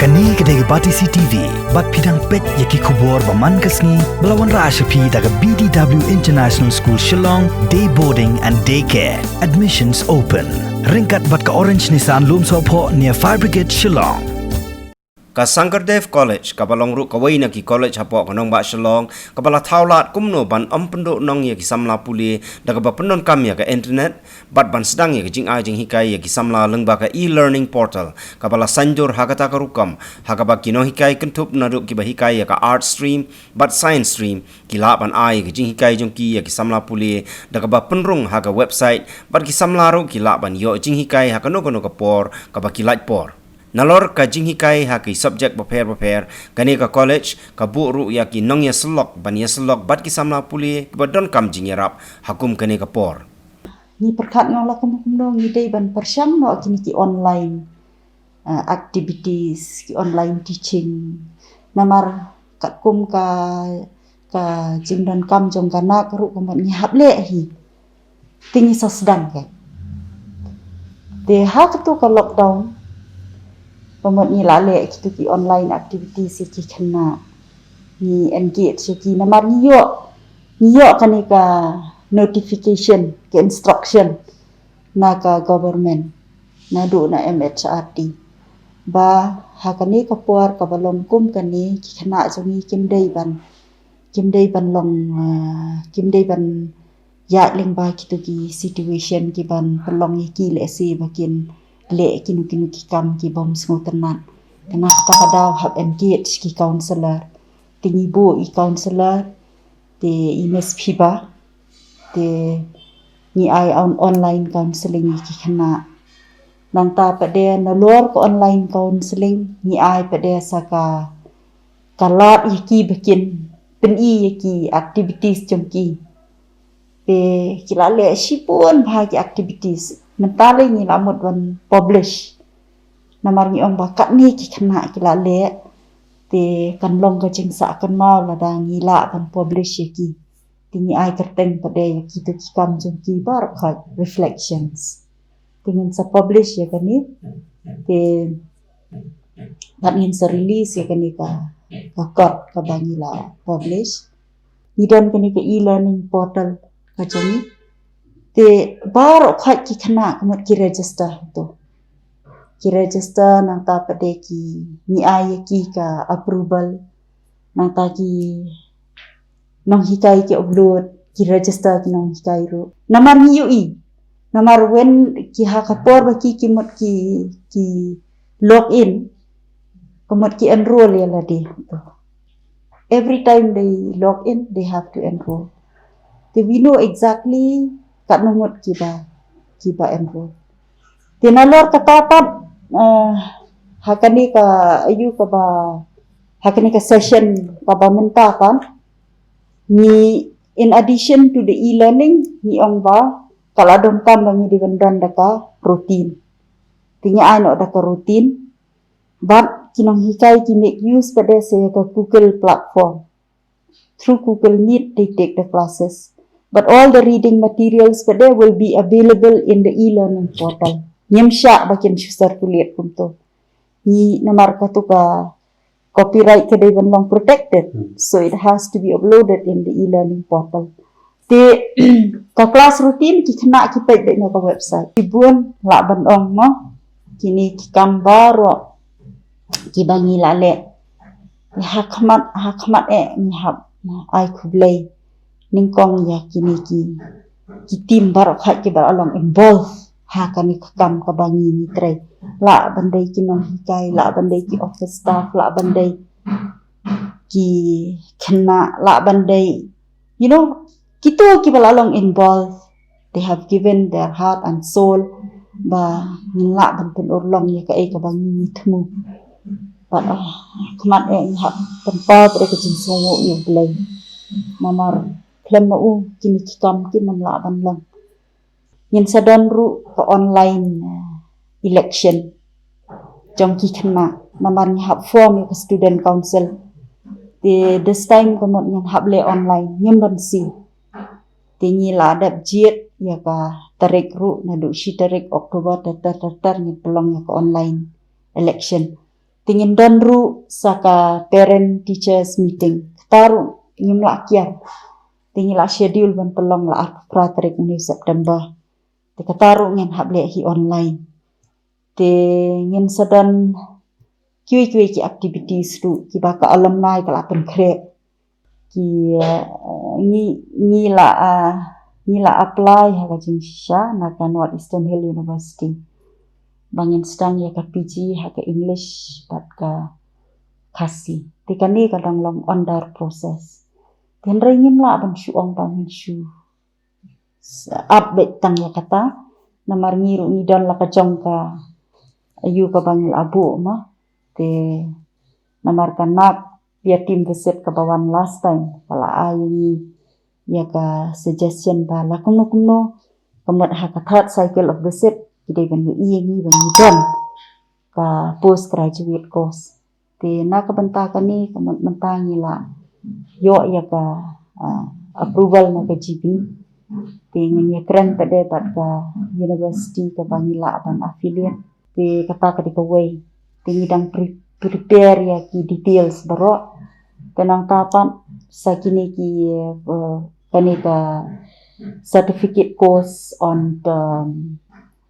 Kani kedai Bati CTV, bat pidang pet yaki kubur baman kasni, belawan Rashapi daga BDW International School Shillong, day boarding and daycare. Admissions open. Ringkat bat ka Orange Nissan Lumsopo near Fire Brigade Shillong. Ka Sankardev College, kabalong ru kawai na ki college hapo kanong ba Shillong, kabala thaulat kumno ban ampendo nong ya ki samla puli, daga ba penon kam ya ka internet, bat ban sedang ya ki jing ai jing hikai ya ki samla lengba ka e-learning portal, kabala sanjur hakata ka rukam, hakaba kino hikai kentup na ru ki ba hikai ya ka art stream, bat science stream, ki la ban ai ya ki jing hikai jong ki ya ki samla puli, daga ba penrung haka website, bat ki samla ru ki la ban yo jing hikai haka no ka por, kaba ki light por. Nalor ka jing hikai ha ki subject paper kani ka college ka bu ru ya ki nong ya slok ban ya slok bat ki samla puli ki badon kam jing yarap hakum kani ka por ni perkat ngala kumdong ni dei ban persyang no kini ki online activities ki online teaching namar kat kum ka jing dan kam jong kana ka ru kum ni hable hi tingi sa sedang ke de ha tu ka lockdown pemot ni lale kitu ki online activities ki kena ni engage ki namar ni yo kani ka notification ke instruction na ka government na do na MHRD ba hakani ka por ka balom kum kani ki kena jongi kimdei ban ya ling ba kitu ki situation ki ban pelong ki le si bakin le kinu ki kam ki bom smutenan kena ta hadaw have engage ki counselor tingi bu i counselor te imes phiba te ni ai on online counseling ki kena nang ta pade na lor ko online counseling ni ai pade saka kalat ki bikin pen i ki activities jongki pe kilale sipun bhagi activities mentale ni lamut wan publish namar ni ong bakat ni ki kena kilale te kan long ka jingsa kan mau la dang ni la ban publish ki tingi ai kerteng pade ki tu ki kam jong ki bar khat reflections tingin sa publish ya kan ni te ngin sa release ya kan ni ka kot ka bangi la publish ni dan kan ni ka e-learning portal ka jong te bar khat ki khana kamot ki register to ki register nang ta pade ki ni ai ki ka approval nang ta ki nong hikai ki upload ki register ki nong hikai ro namar ni ui namar when ki ha ka por ba ki mot ki log in kamot ki enroll ya la de every time they log in they have to enroll we know exactly kat nomot kiba enroll tinalor katapat hakani ka ayu ka ba hakani ka session ka ba menta kan ni in addition to the e-learning ni ong ba kaladon kan bangi dibendan daka routine tinya ano daka routine but kinong hikai ki make use pada saya ka Google platform through Google Meet they take the classes. But all the reading materials today will be available in the e-learning portal. Nyamsya bakin circulate kumto. Ni namar ka to ka copyright kada even long protected. So it has to be uploaded in the e-learning portal. Te ka class routine ki kena ki pek na ka website. Ibun la ban ong mo. Kini ki kambaro ki bangi lale. Hakmat ni hab ai kublai ningkong ya kini ki tim barok hak ki baralong involve ha kani kam ka bangi ni trai la bandai kinong hikai la bandai ki office staff la bandai ki kena la bandai you know kitu ki baralong involve they have given their heart and soul ba la ban pen urlong ya ka ka bangi ni thmu but khamat ni hak tempat re ka jinsongo yu blai mamar klem mau kini kikam kin namla ban lang yin sadan ru ka online election jong ki khna namar ni hab form ka student council this time komot nyan hab le online nyem ban si tingi la dap jiet ya ka tarik ru na du shi tarik Oktober tar ni pelong ya ka online election tingin dan ru saka parent teachers meeting taru ngim la kian tingin la schedule ban pelong la praterik ni September te kataru ngin hable hi online te ngin sadan kiwi ki activities tu ki baka alumni kala pen kre ki ni la apply ha ka jing sha na kan North Eastern Hill University bangin sedang ya ka PG ha ka English pat ka kasi tikani kadang long under process then ringin la ban syuong bangin syu update tang ya kata namar ngiru ni don la ka jong ka ayu ka bangil abu ma te namar kanak dia tim visit ke bawan last time kala ayi ya ka suggestion ba la kuno kamot ha ka third cycle of visit kidai ban i ni ban don ka post graduate course te na ka banta ka ni kamot mentangi la yo ya ka approval na ka GB te ngin ya kren pade pat ka university ka bangila ban affiliate te kata ka di ka way te ngidang prepare ya ki details baro tenang tapan sakini ki kani ka certificate course on the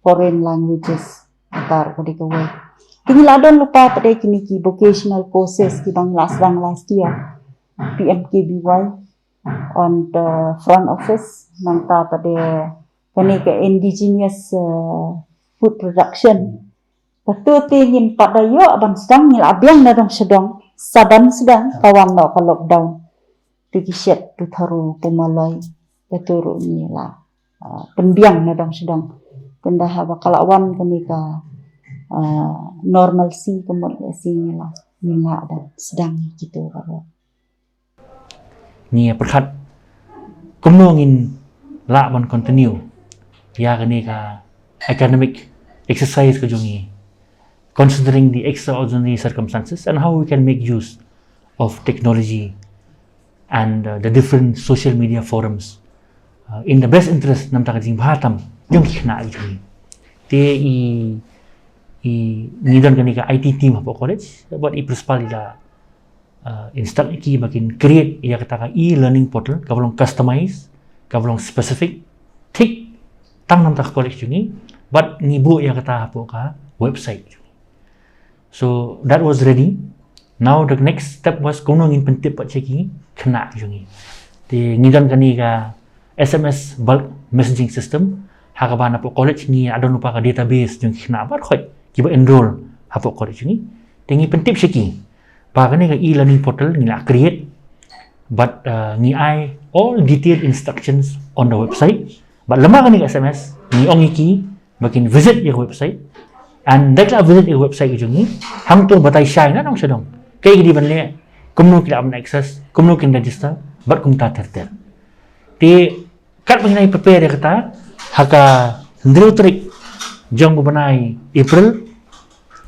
foreign languages atar ko di ka way kini ladon lupa pada kini ki vocational courses ki bang last year PMKBY on the front office nang ta pada kani ka indigenous food production Patu tingin pada yo abang sedang ngil abiang na dong sedang saban sedang kawan no ka lockdown tigi set tu tharu pumalai peturu ni la penbiang na dong sedang tenda ha bakalawan kani ka normalcy kemot si la nila dan sedang gitu karo ni perkhat kumnongin la man continue ya kani ka academic exercise ko jungi considering the extraordinary circumstances and how we can make use of technology and the different social media forums in the best interest nam ta jing bhatam yung khna ji te ni dan kani ka IT team hapo college but i principal ila install ki bakin create ya kata ka e-learning portal ka bolong customize ka bolong specific tik tang nam ta college jungi but ni bu ya kata hapo ka website. So that was ready. Now the next step was kuno ngin pentip pat cheki kena jungi. Ti ngidan kani ka SMS bulk messaging system hakabana po college ni adon lupa ka database jung kena bar khoi kiba enroll hapo college ni. Tingi pentip cheki. Pa kani ka e-learning portal ni la create but ni ai all detailed instructions on the website. But lama kani ka SMS ni ongi ki makin visit your website and dekla visit your website jungi hang tu batai shine na dong sedong kai di ban le kumno kila am access kumno kin register but kum ta ter ti kat mengenai prepare kata haka ndrutrik jong banai April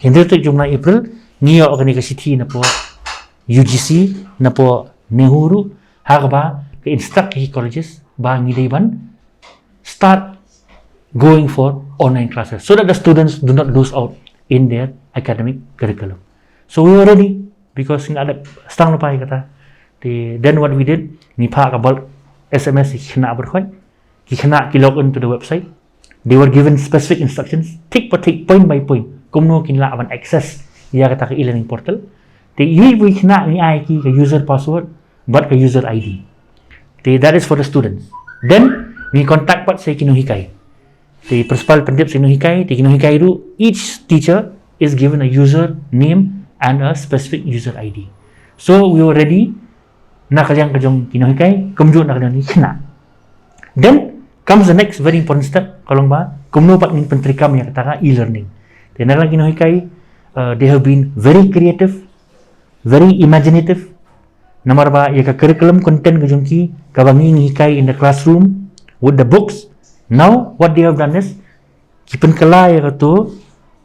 ndrutrik jong na April ngiyo kani ka city na po UGC na po Nehru haka ba ka instruct colleges ba ngidai ban start going for online classes so that the students do not lose out in their academic curriculum. So we were ready because ng ada stang lupa kata. Then what we did, ni pa ka bulk SMS kena berkhoi, ki log into the website. They were given specific instructions, tick per tick, point by point. Kumno kinla aban access ya kata ka e-learning portal. We kena ni ai ki ka user password, but ka user ID. That is for the students. Then we contact pat say kinuhikai. The principal pendip sinuhikai, the kinuhikai ru each teacher is given a user name and a specific user ID. So we were ready. Nakalyang kajong kinuhikai, kumjo nakalyang ni kena. Then comes the next very important step. Kalong ba, kumno pat ning pentrikam yang kata e-learning. The nakalyang kinuhikai, they have been very creative, very imaginative. Namar ba, yaka curriculum content kajong ki kabangi ngihikai in the classroom with the books. Now what they have done is kipen kala ya kato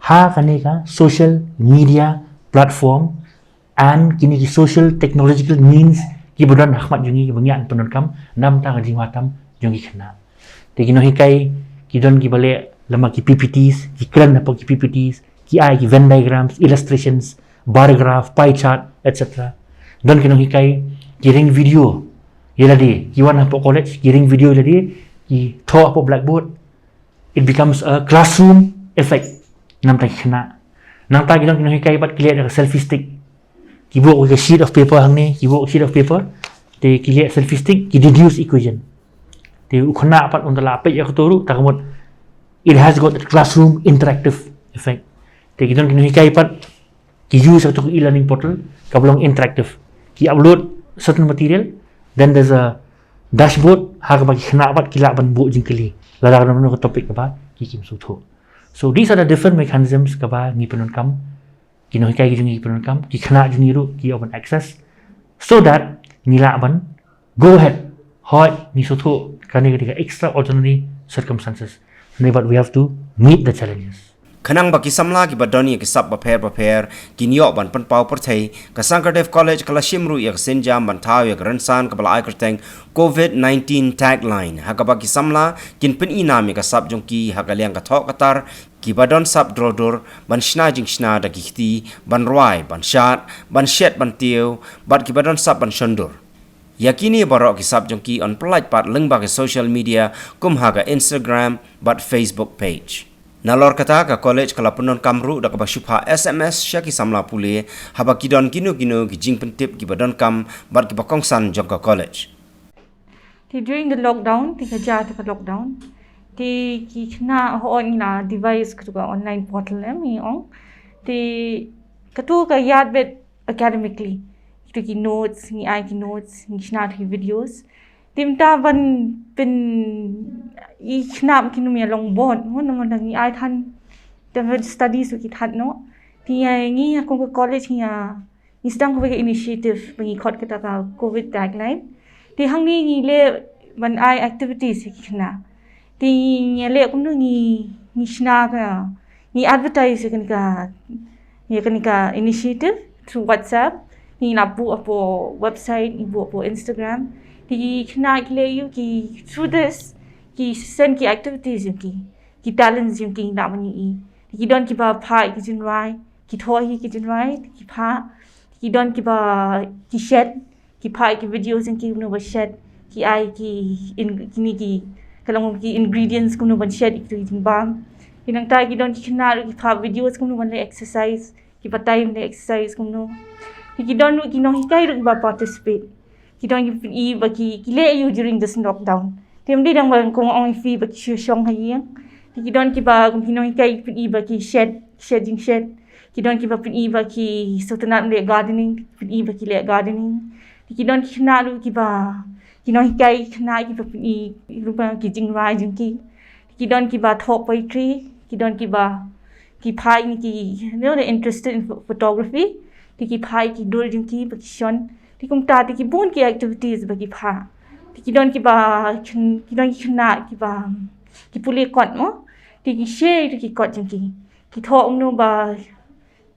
ha kani ka social media platform and kini ki social technological means ki bodan rahmat jungi bangyan penonton nam ta ngajing matam jungi kena te kino hikai ki don ki bale lama ki PPTs ki kran apa ki PPTs ki ai ki Venn diagrams illustrations bar graph, pie chart, etc. Dan kena hikai kiring video. Ialah dia, kiwan apa college, kiring video ialah dia, ki throw apa blackboard. It becomes a classroom effect. Nampak kena. Nampak kita kena hikai pat clear dengan selfie stick. Ki buat with a sheet of paper hang ni, ki buat sheet of paper. They clear selfie stick, ki deduce equation. They kena pat untuk lapik yang keturu, tak kemudian it has got a classroom interactive effect. They kita kena hikai pat ki use satu e-learning portal, kabelong interactive. Ki upload certain material, then there's a dashboard, hak bagi kena pat kilak ban buat jengkeli. Ladang nama ke topik apa, ki kim sutu. So these are the different mechanisms kaba ni penunkam, ki no hikai ki penunkam, ki kena juniru ki open access, so that nilak ban go ahead, hot ni sutu kani ketika extraordinary circumstances. But we have to meet the challenges. Kanang baki samla ki badoni ki sab prepare ki niok ban pan pau perthai ka Sankardev College kala shimru yak senjam ban thau yak ransan ka bala aikerteng COVID-19 tagline ha ka baki samla kin pen inami ka sab jongki ha ka liang ka thok katar ki badon sab drodor ban shna jing shna da ki ban rwai ban shat ban shet ban tiu bat ki badon sab ban shondur. Yakini barok ki sab jongki on pelaj pat lengba ke social media kum ha ka Instagram bat Facebook page. Nalor kata ka college kala penon kamru da ka syupha SMS syaki samla pule haba kidon kinu ki jing pentip ki badon kam bat ki bakongsan jongka college. During the lockdown, kerja tu lockdown, ki kena on na device ketuga online portal mi ong. Ketua ka yad bet academically. Itu ki notes, ni notes, ni kena videos. Timta ban pen I knap kinu mi long board mo naman nang I than the studies ki that no ti ngi ako ko college niya ni sedang ko initiative bangi khot kita ka covid tagline ti hang ni le ban I activities ki kna ti le ko ni shna ka ni advertise ka initiative through WhatsApp ni na bu apo website ni bu apo Instagram ti kna ki le you ki through this ki send ki activities yung ki talents yung ki na mani ki don ki ba pa ki jin rai ki thoi ki jin rai ki pa ki don ki ba ki shed ki pa ki videos yung ki no ba shed ki ai ki ni ki kalang ki ingredients kuno ban shed ki jin bang kinang ta ki don ki na ki pa videos kuno ban le exercise ki pa time le exercise kuno ki don ki no hikai ru ba participate ki don ki ba ki le you during this lockdown. Timdi dang bang kung ang fi ba ki shong hayang. Ki don ki ba kung hinong kay pin iba ki shed. Ki don ki ba pin iba ki sotanat le gardening, pin iba ki le gardening. Ki don ki na lu ki ba kinong kay na ki ba pin I rupa ki jing rai jing ki. Ki don ki ba thop poetry, ki don ki ba ki pai ni ki they're interested in photography. Ki pai ki dul jing ki ba ki shon. Ki kung ta ki bun ki activities ba ki pa. Ki don ki ba ki don ki na ki ba ki puli kot mo ki share ki kot jing ki talk no ba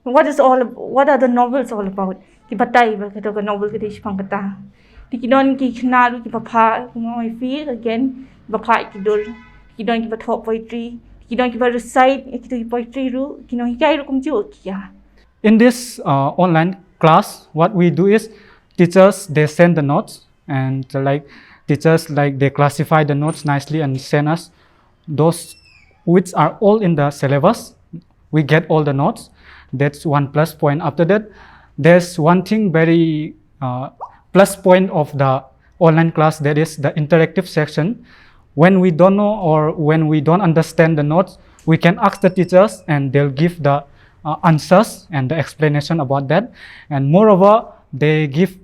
what are the novels all about ki batai ba ka novel ki dish pang kata ki don ki na ki pa mo fi again ba pa ki dul ki don ki ba talk poetry ki don ki ba recite ki poetry ru ki no hikai ru kum ju ki ya. In this online class, what we do is teachers they send the notes and teachers they classify the notes nicely and send us those which are all in the syllabus. We get all the notes. That's one plus point. After that, there's one thing very plus point of the online class, that is the interactive section. When we don't know or when we don't understand the notes, we can ask the teachers and they'll give the answers and the explanation about that. And moreover, they give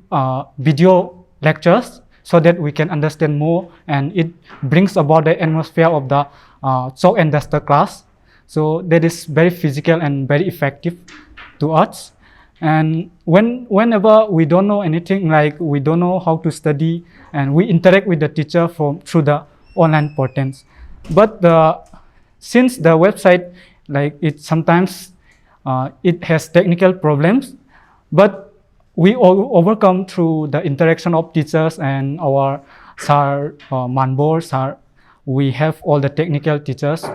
video lectures so that we can understand more, and it brings about the atmosphere of the chalk and duster class. So that is very physical and very effective to us. And whenever we don't know anything, like we don't know how to study, and we interact with the teacher through the online portals. But since the website, it sometimes it has technical problems, but we all overcome through the interaction of teachers and our Sir Manbor, Sir. We have all the technical teachers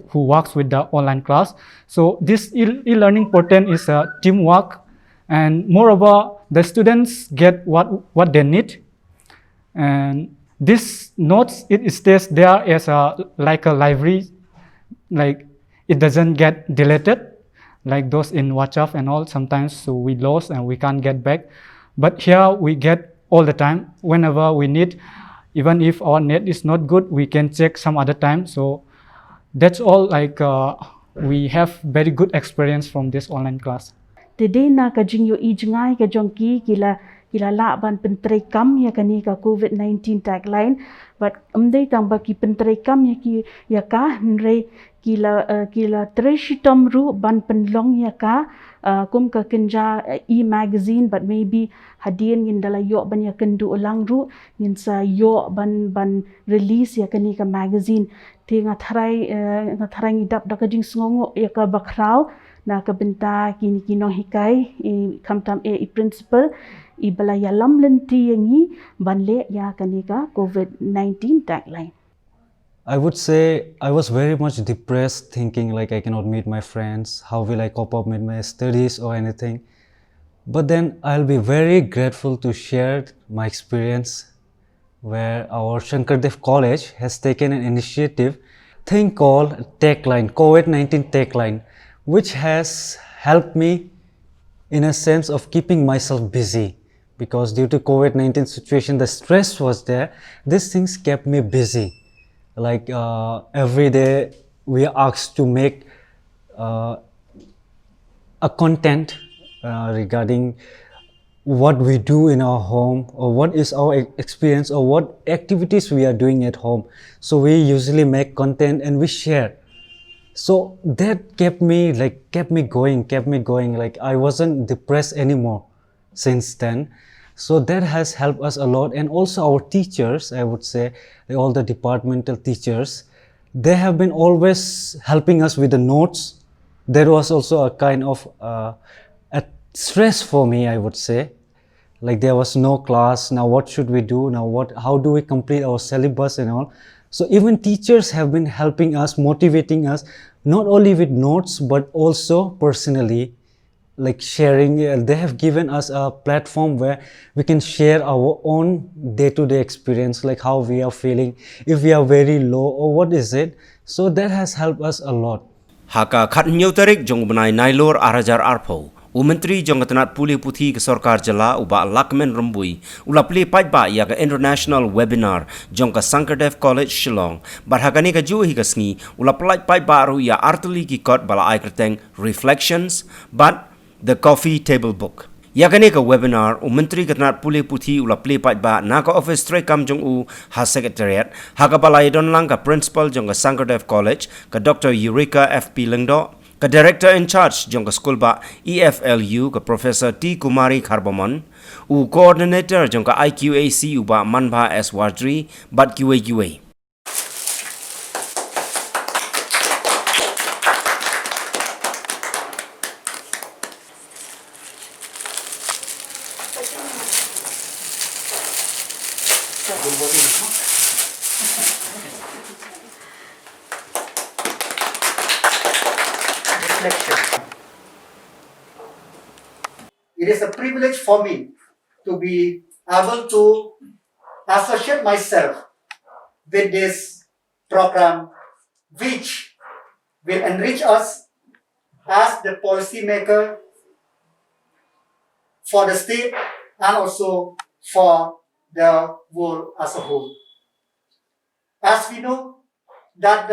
who works with the online class. So this e-learning portal is a teamwork and moreover, the students get what they need. And this notes, it stays there as like a library, like it doesn't get deleted like those in WhatsApp and all. Sometimes so we lost and we can't get back, but here we get all the time whenever we need. Even if our net is not good, we can check some other time. So that's all, like we have very good experience from this online class. Today na ka jing yo I jangai ka jongki kila la ban pentrai kam ya kani ka COVID-19 tagline, but amdai tang ba ki pentrai kam ya ki ya ka nre kila treshitom ru ban penlong ya ka kum ka kenja e-magazine, but maybe hadian ngin dala yo ban ya kendu ulang ru ngin sa yo ban release ya kani ka magazine ti ngatharai ngidap da ka jing sngongo ya ka bakrau na kabenta kinong hikai kamtam i principal I balaya lam lenti yangi banle ya kanika COVID-19 tagline. I would say I was very much depressed, thinking like I cannot meet my friends, how will I cope up with my studies or anything. But then I'll be very grateful to share my experience where our Shankardev College has taken an initiative thing called Tagline, COVID-19 Tagline, which has helped me in a sense of keeping myself busy, because due to COVID-19 situation, the stress was there. These things kept me busy. Like every day we are asked to make a content regarding what we do in our home, or what is our experience, or what activities we are doing at home. So we usually make content and we share. So that kept me going, like I wasn't depressed anymore since then. So that has helped us a lot. And also our teachers, I would say, all the departmental teachers, they have been always helping us with the notes. There was also a kind of a stress for me, I would say. Like there was no class, now what should we do, how do we complete our syllabus and all. So even teachers have been helping us, motivating us, not only with notes, but also personally, like sharing. They have given us a platform where we can share our own day-to-day experience, like how we are feeling, if we are very low or what is it. So that has helped us a lot. Haka khat nyau tarik jong benai nailor arajar arpo. Menteri Jongkatanat Pulih Putih ke Sarkar Jala uba lakmen rembui ulapli pajba ya ke international webinar jongka Shankardev College Shillong barhagani ka ju hi ka sngi ulaplai pajba ru ya artuli ki kot bala ai kerteng reflections but the coffee table book ya kani ka webinar Menteri Katanat Pulih Putih ulapli pajba na ka office tray kam jong u ha secretariat ha ka balai don lang ka principal jongka Shankardev College ka Dr. Eureka FP Lengdo ka Director in Charge jong ka school ba EFLU ka Professor T. Kumari Kharbamon u Coordinator jong ka IQAC uba Manbha S. Wardri bat QA. It is a privilege for me to be able to associate myself with this program, which will enrich us as the policymaker for the state and also for the world as a whole. As we know that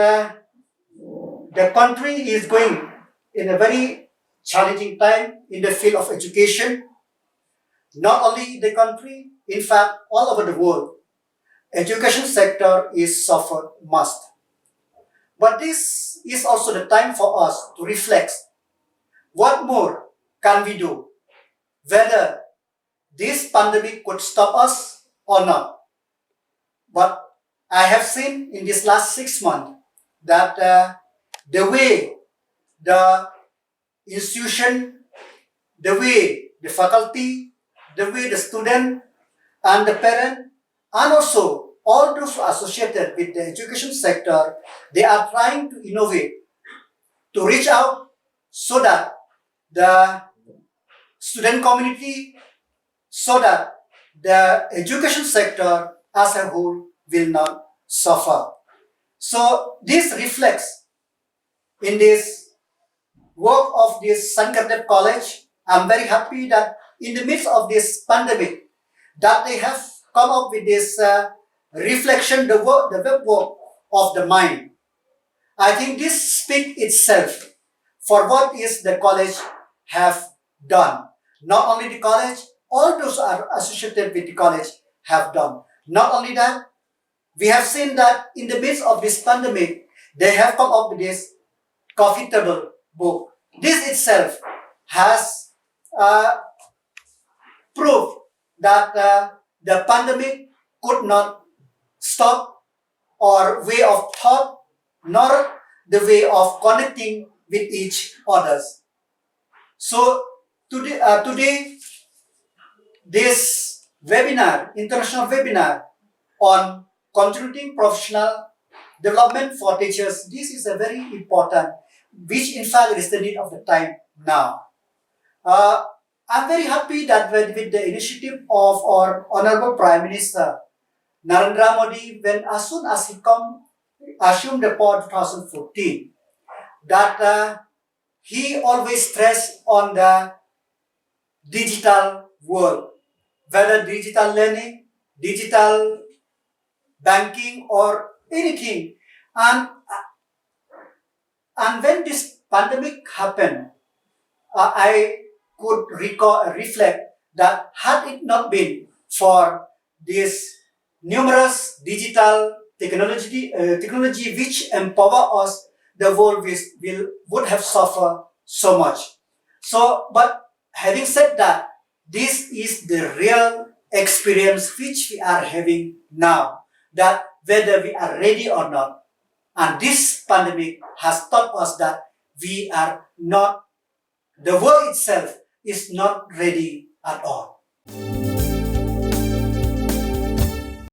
the country is going in a very challenging time in the field of education, not only in the country, in fact, all over the world. Education sector is suffered most. But this is also the time for us to reflect what more can we do, whether this pandemic could stop us or not. But I have seen in this last 6 months that the way the institution, the way the faculty, the way the student and the parent, and also all those associated with the education sector, they are trying to innovate, to reach out so that the student community so that the education sector as a whole will not suffer. So this reflects in this work of this Sankardev College. I'm very happy that in the midst of this pandemic, that they have come up with this reflection, the web work of the mind. I think this speaks itself for what is the college have done. Not only the college, all those are associated with the college have done. Not only that, we have seen that in the midst of this pandemic, they have come up with this coffee table book. This itself has proved that the pandemic could not stop our way of thought, nor the way of connecting with each others. So today this webinar, international webinar on contributing professional development for teachers, this is a very important, which in fact is the need of the time now. I'm very happy that with the initiative of our Honorable Prime Minister Narendra Modi, when as soon as he assumed the post 2014, that he always stressed on the digital world, whether digital learning, digital banking, or anything. And when this pandemic happened, I could reflect that had it not been for this numerous digital technology which empower us, the world would have suffered so much. So, but having said that, this is the real experience which we are having now, that whether we are ready or not, and this pandemic has taught us that we are not, the world itself is not ready at all.